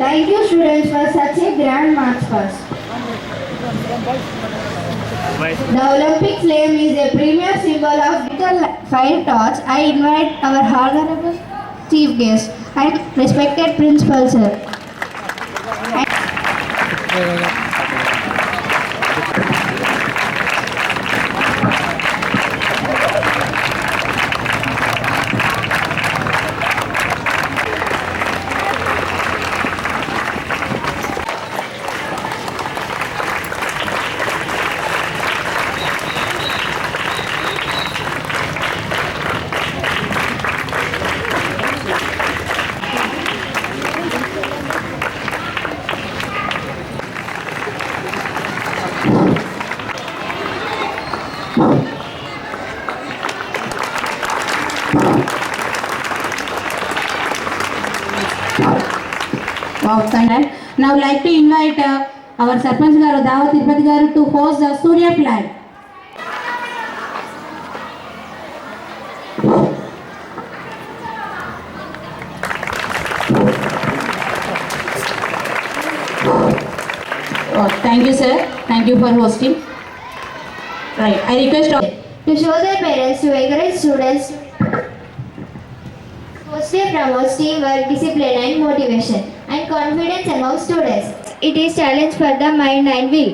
Thank you students for such a grand march past. The Olympic flame is a premier symbol of vital fire torch. I invite our honorable chief guest and respected principal sir. Wow, thank you. Now I would like to invite our Sarpanch Garu, Dava Tirupati Garu to host the Surya flag. Oh, thank you sir. Thank you for hosting. Right, I request To show their parents to encourage students, mostly promotes teamwork, discipline and motivation and confidence among students. It is challenge for the mind and will.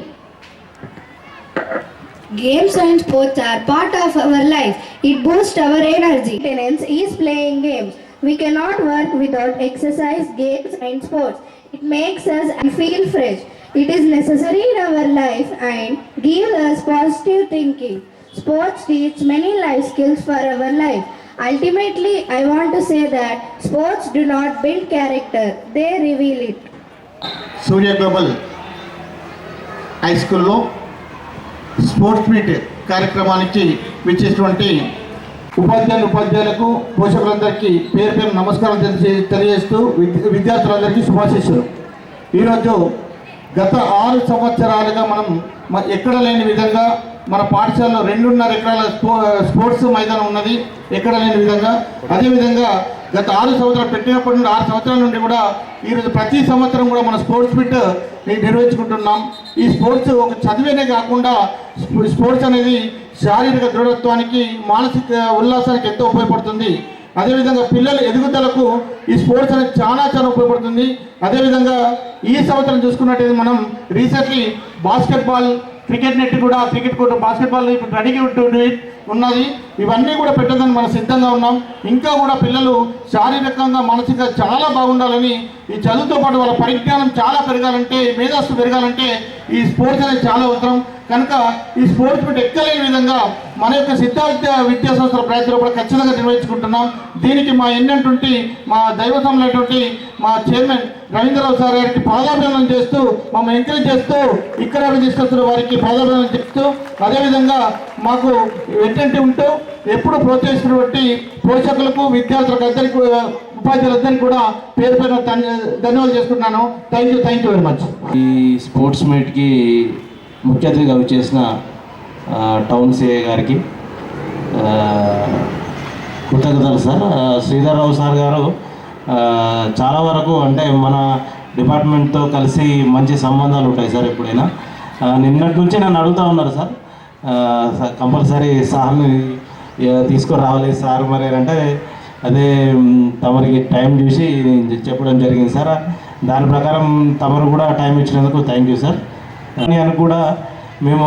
Games and sports are part of our life. It boosts our energy. Maintenance is playing games. We cannot work without exercise, games and sports. It makes us feel fresh. It is necessary in our life and gives us positive thinking. Sports teach many life skills for our life. Ultimately, I want to say that sports do not build character, they reveal it. Surya global high స్కూల్లో sports meet కార్యక్రమానికి విచ్చేటువంటి ఉపాధ్యాయులకు పోషకులందరికీ పేరు పేరు నమస్కారం తెలియజేస్తూ విద్యార్థులందరికీ శుభాశీస్సులు. ఈరోజు గత 6 సంవత్సరాలుగా మనం ఎక్కడ లేని విధంగా మన పాఠశాలలో 2.5 ఎకరాల స్పోర్ట్స్ మైదానం ఉన్నది, ఎక్కడ లేని విధంగా. అదేవిధంగా గత 6 సంవత్సరాలు పెట్టినప్పటి నుండి 6 సంవత్సరాల నుండి కూడా ఈరోజు ప్రతి సంవత్సరం కూడా మన స్పోర్ట్స్ మీట్ నిర్వహించుకుంటున్నాం. ఈ స్పోర్ట్స్ ఒక చదివేనే కాకుండా స్పోర్ట్స్ అనేది శారీరక దృఢత్వానికి, మానసిక ఉల్లాసానికి ఎంతో ఉపయోగపడుతుంది. అదేవిధంగా పిల్లల ఎదుగుదలకు ఈ స్పోర్ట్స్ అనేది చాలా ఉపయోగపడుతుంది. అదేవిధంగా ఈ సంవత్సరం చూసుకున్నట్టయితే మనం రీసెంట్లీ బాస్కెట్బాల్, క్రికెట్ నెట్ కూడా, క్రికెట్ కూడా, బాస్కెట్బాల్ ఇప్పుడు రెడీగా ఉన్నది. ఇవన్నీ కూడా పెట్టదని మనం సిద్ధంగా ఉన్నాం. ఇంకా కూడా పిల్లలు శారీరకంగా, మానసికంగా చాలా బాగుండాలని, ఈ చదువుతో పాటు వాళ్ళ పరిజ్ఞానం చాలా పెరగాలంటే, మేధస్సు పెరగాలంటే ఈ స్పోర్ట్స్ అనేది చాలా అవసరం. కనుక ఈ స్పోర్ట్స్ మీట్ ఎక్కలేని విధంగా మన యొక్క సిద్ధార్థ విద్యా సంస్థల ప్రయత్నాలు కూడా ఖచ్చితంగా నిర్వహించుకుంటున్నాం. దీనికి మా ఎన్నటువంటి మా దైవసమైనటువంటి మా చైర్మన్ రవీంద్రరావు సార్ గారికి పాదాభివందనం చేస్తూ, మమ్మల్ని ఎంకరేజ్ చేస్తూ, ఇక్కడ తీసుకొస్తున్న వారికి పాదాభివందనం చేస్తూ, అదేవిధంగా మాకు వెంటంటే ఉంటూ ఎప్పుడు ప్రోత్సహిస్తున్నటువంటి పోషకులకు, విద్యార్థులకు అందరికీ, ఉపాధ్యాయులందరికీ కూడా పేరు పేరు ధన్యవాదాలు చేసుకుంటున్నాను. Thank you very much. ఈ స్పోర్ట్స్ మీట్కి ముఖ్య అతిథిగా వచ్చేసిన టౌన్ సిఐ గారికి కృతజ్ఞతలు సార్. శ్రీధర్రావు సార్ గారు చాలా వరకు అంటే మన డిపార్ట్మెంట్తో కలిసి మంచి సంబంధాలు ఉంటాయి సార్. ఎప్పుడైనా నిన్నటి నుంచి నన్ను అడుగుతూ ఉన్నారు సార్, కంపల్సరీ సార్ని తీసుకొని రావాలి సార్ మరి అంటే, అదే తమరికి టైం చూసి చెప్పడం జరిగింది సార్. దాని ప్రకారం తమరు కూడా టైం ఇచ్చినందుకు థ్యాంక్ యూ సార్. అని కూడా మేము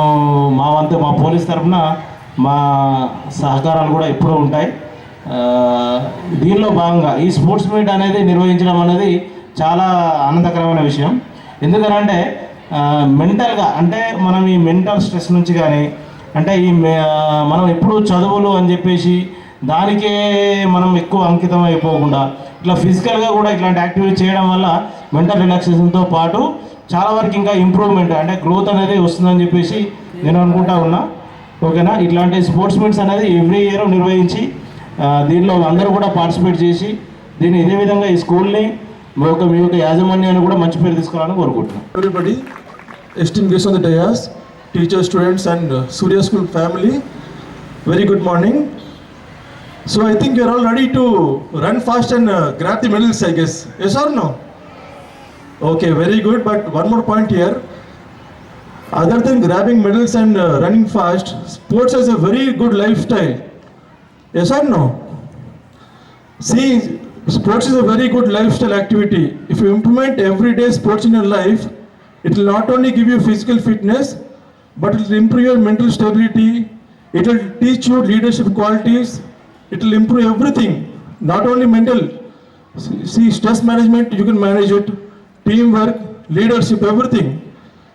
మా వంతు, మా పోలీస్ తరఫున మా సహకారాలు కూడా ఎప్పుడూ ఉంటాయి. దీనిలో భాగంగా ఈ స్పోర్ట్స్ మీట్ అనేది నిర్వహించడం అనేది చాలా ఆనందకరమైన విషయం. ఎందుకనంటే మెంటల్గా, అంటే మనం ఈ మెంటల్ స్ట్రెస్ నుంచి కానీ, అంటే ఈ మనం ఎప్పుడు చదువులు అని చెప్పేసి దానికే మనం ఎక్కువ అంకితం అయిపోకుండా ఇట్లా ఫిజికల్గా కూడా ఇట్లాంటి యాక్టివిటీ చేయడం వల్ల మెంటల్ రిలాక్సేషన్తో పాటు చాలా వరకు ఇంకా ఇంప్రూవ్మెంట్, అంటే గ్రోత్ అనేది వస్తుందని చెప్పేసి నేను అనుకుంటా ఉన్నా. ఓకేనా? ఇట్లాంటి స్పోర్ట్స్ మీట్స్ అనేది ఎవ్రీ ఇయర్ నిర్వహించి దీనిలో అందరూ కూడా పార్టిసిపేట్ చేసి దీన్ని ఇదే విధంగా ఈ స్కూల్ని మీ యొక్క యాజమాన్యాన్ని కూడా మంచి పేరు తీసుకోవాలని కోరుకుంటున్నాను. Everybody, esteemed guests on the dais, teachers, students and Surya School family, very good morning. So I think you're all ready to run fast and grab the medals, I guess. Yes or no? Okay, very good. But one more point here. Other than grabbing medals and running fast, sports is a very good lifestyle. Yes or no? See, sports is a very good lifestyle activity. If you implement everyday sports in your life, it will not only give you physical fitness, but it will improve your mental stability. It will teach you leadership qualities. It will improve everything, not only mental. See, stress management, you can manage it. Teamwork, leadership, everything.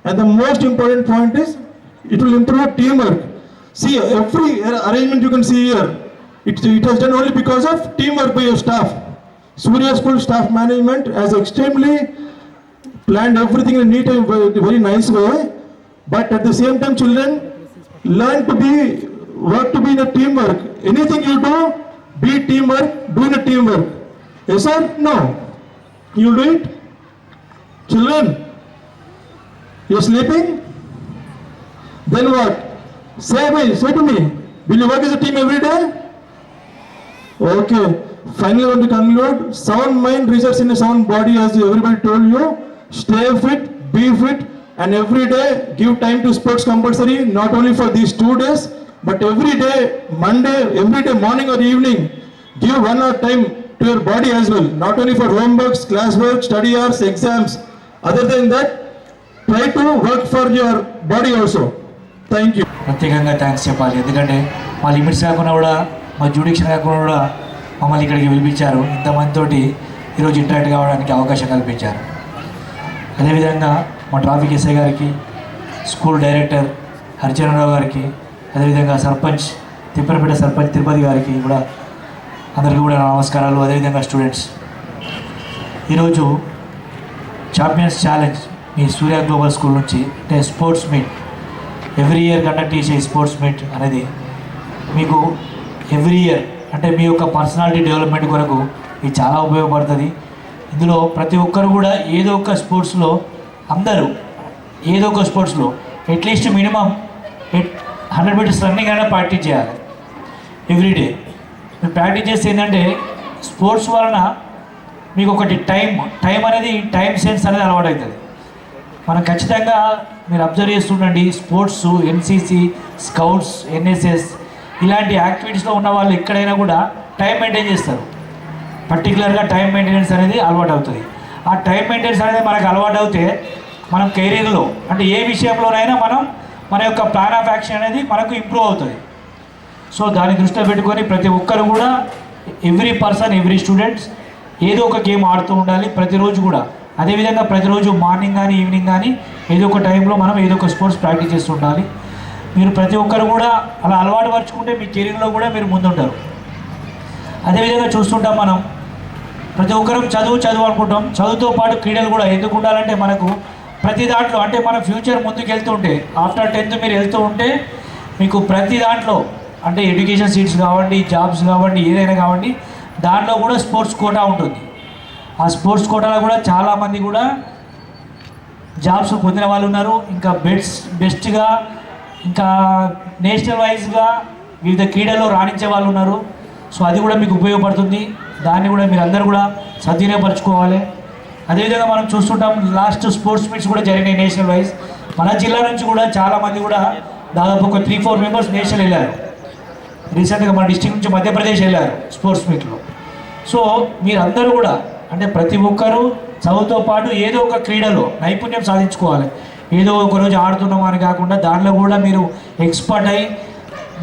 And the most important point is, it will improve teamwork. See, every arrangement you can see here, it has done only because of teamwork by your staff. Surya School staff management has extremely planned everything in a neat and very nice way. But at the same time, children learn to work to be in a teamwork. Anything you do, be teamwork, do in a teamwork. Yes sir? No. You do it? Children, you're sleeping? Then what? Say to me, will you work as a team every day? Okay. Finally, I want to conclude. Sound mind resides in a sound body, as everybody told you. Stay fit, be fit, and every day give time to sports compulsory, not only for these 2 days, but every day, every day morning or evening, give 1 hour time to your body as well, not only for homeworks, classwork, study hours, exams. Other than that, try to work for your body also. Thank you. ప్రత్యేకంగా thanks చెప్పాలి, ఎందుకంటే మా limits కాకుండా కూడా మా jurisdiction కాకుండా కూడా మమ్మల్ని ఇక్కడికి పిలిపించారు. ఇంతమందితోటి ఈరోజు ఇంటరాక్ట్ కావడానికి అవకాశం కల్పించారు. అదేవిధంగా మా ట్రాఫిక్ ఎస్ఐ గారికి, స్కూల్ డైరెక్టర్ హరిచరణరావు గారికి, అదేవిధంగా సర్పంచ్ తిప్పనపేట సర్పంచ్ తిరుపతి గారికి కూడా అందరికీ కూడా నమస్కారాలు. అదేవిధంగా స్టూడెంట్స్, ఈరోజు ఛాంపియన్స్ ఛాలెంజ్ మీ సూర్య గ్లోబల్ స్కూల్ నుంచి అంటే sports meet every year conduct చేసే స్పోర్ట్స్ మీట్ అనేది మీకు ఎవ్రీ ఇయర్ అంటే మీ యొక్క పర్సనాలిటీ డెవలప్మెంట్ కొరకు ఇది చాలా ఉపయోగపడుతుంది. ఇందులో ప్రతి ఒక్కరు కూడా ఏదో ఒక స్పోర్ట్స్లో అందరూ ఏదో ఒక స్పోర్ట్స్లో అట్లీస్ట్ మినిమం 100 మీటర్స్ రన్నింగ్ అయినా ప్రాక్టీస్ చేయాలి ఎవ్రీడే. మీరు ప్రాక్టీస్ చేస్తే ఏంటంటే స్పోర్ట్స్ వలన మీకు ఒకటి టైం అనేది టైం సెన్స్ అనేది అలవాటు అవుతుంది. మనం ఖచ్చితంగా మీరు అబ్జర్వ్ చేస్తుండండి, స్పోర్ట్స్, ఎన్సీసీ, స్కౌట్స్, ఎన్ఎస్ఎస్ ఇలాంటి యాక్టివిటీస్లో ఉన్న వాళ్ళు ఎక్కడైనా కూడా టైం మెయింటైన్ చేస్తారు. పర్టికులర్గా టైం మెయింటెనెన్స్ అనేది అలవాటు అవుతుంది. ఆ టైం మెయింటెనెన్స్ అనేది మనకు అలవాటు అవుతే మనం కెరీర్లో అంటే ఏ విషయంలోనైనా మన యొక్క ప్లాన్ ఆఫ్ యాక్షన్ అనేది మనకు ఇంప్రూవ్ అవుతుంది. సో దాన్ని దృష్టిలో పెట్టుకొని ప్రతి ఒక్కరు కూడా ఎవ్రీ పర్సన్, ఎవ్రీ స్టూడెంట్స్ ఏదో ఒక గేమ్ ఆడుతూ ఉండాలి ప్రతిరోజు కూడా. అదేవిధంగా ప్రతిరోజు మార్నింగ్ కానీ ఈవినింగ్ కానీ ఏదో ఒక టైంలో మనం ఏదో ఒక స్పోర్ట్స్ ప్రాక్టీస్ చేస్తూ ఉండాలి. మీరు ప్రతి ఒక్కరు కూడా అలా అలవాటు పరుచుకుంటే మీ కెరీర్లో కూడా మీరు ముందుంటారు. అదేవిధంగా చూస్తుంటాం మనం ప్రతి ఒక్కరు చదువు అనుకుంటాం. చదువుతో పాటు క్రీడలు కూడా ఎందుకు ఉండాలంటే మనకు ప్రతి దాంట్లో అంటే మన ఫ్యూచర్ ముందుకు వెళ్తూ ఉంటే ఆఫ్టర్ 10th మీరు వెళ్తూ ఉంటే మీకు ప్రతి దాంట్లో అంటే ఎడ్యుకేషన్ సీట్స్ కావండి, జాబ్స్ కావండి, ఏదైనా కావండి, దాంట్లో కూడా స్పోర్ట్స్ కోటా ఉంటుంది. ఆ స్పోర్ట్స్ కోటాలో కూడా చాలామంది కూడా జాబ్స్ పొందిన వాళ్ళు ఉన్నారు. ఇంకా బెస్ట్గా ఇంకా నేషనల్ వైజ్గా వివిధ క్రీడల్లో రాణించే వాళ్ళు ఉన్నారు. సో అది కూడా మీకు ఉపయోగపడుతుంది. దాన్ని కూడా మీరు అందరూ కూడా సద్వినియోగపరచుకోవాలి. అదేవిధంగా మనం చూస్తుంటాం లాస్ట్ స్పోర్ట్స్ మీట్స్ కూడా జరిగినాయి నేషనల్ వైజ్. మన జిల్లా నుంచి కూడా చాలామంది కూడా దాదాపు ఒక 3-4 మెంబర్స్ నేషనల్ వెళ్ళారు. రీసెంట్గా మన డిస్ట్రిక్ట్ నుంచి మధ్యప్రదేశ్ వెళ్ళారు స్పోర్ట్స్ మీట్లో. సో మీరందరూ కూడా అంటే ప్రతి ఒక్కరూ చదువుతో పాటు ఏదో ఒక క్రీడలో నైపుణ్యం సాధించుకోవాలి. ఏదో ఒక రోజు ఆడుతున్నామని కాకుండా దాంట్లో కూడా మీరు ఎక్స్పర్ట్ అయ్యి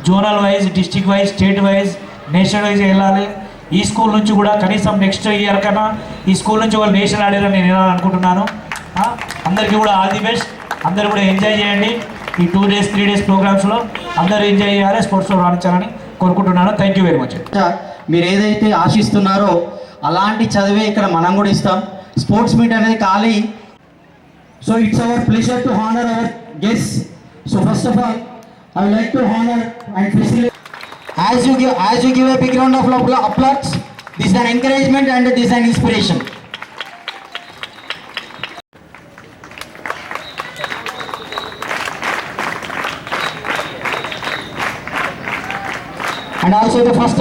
zonal wise, district wise, state wise, national wise వెళ్ళాలి. ఈ స్కూల్ నుంచి కూడా కనీసం నెక్స్ట్ ఇయర్ కన్నా ఈ స్కూల్ నుంచి వాళ్ళు నేషనల్ ఆడారని నేను వెళ్ళాలనుకుంటున్నాను. అందరికీ కూడా ఆల్ ది బెస్ట్. అందరూ కూడా ఎంజాయ్ చేయండి. ఈ 2 days 3 days ప్రోగ్రామ్స్లో అందరూ ఎంజాయ్ చేయాలి, స్పోర్ట్స్లో రాణించాలని కోరుకుంటున్నాను. Thank you very much. మీరు ఏదైతే ఆశిస్తున్నారో అలాంటి చదివే ఇక్కడ మనం కూడా ఇస్తాం. స్పోర్ట్స్ మీట్ అనేది ఖాళీ. So it's our pleasure to honour our guests. So first of all I would like to honour and facilitate as you give a big round of applause. This is an encouragement and this is an inspiration. And also the first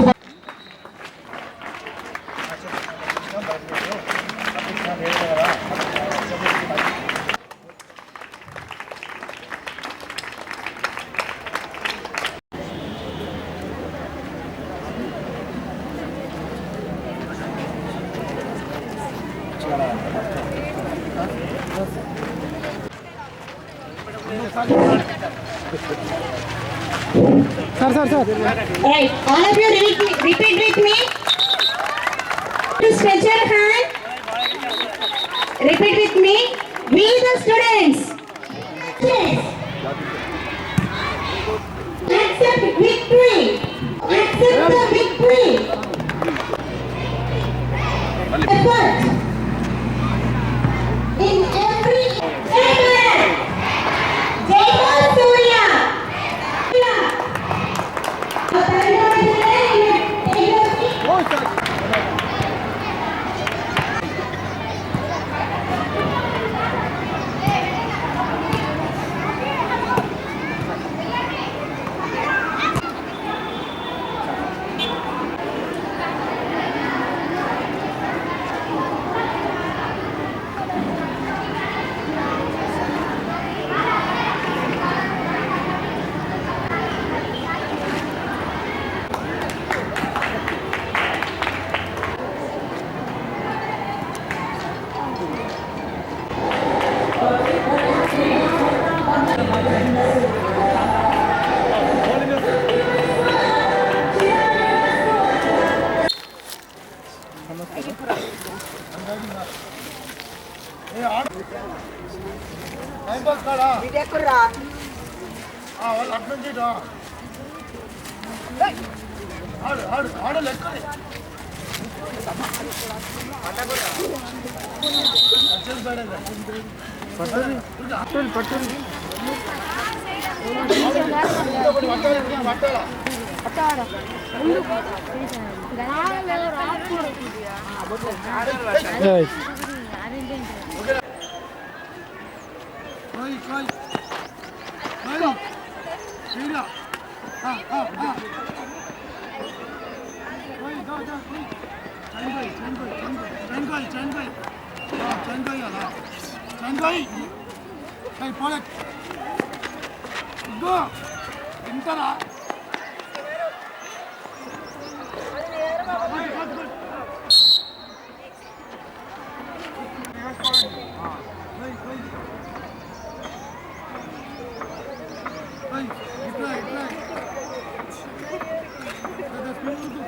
Right, all of you repeat with me. To stretch your hand. Repeat with me. We the students. Yes. Accept victory. Accept the victory. Effort. In every area. Jai Surya.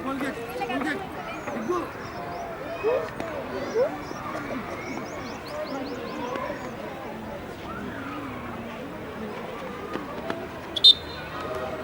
Colgate.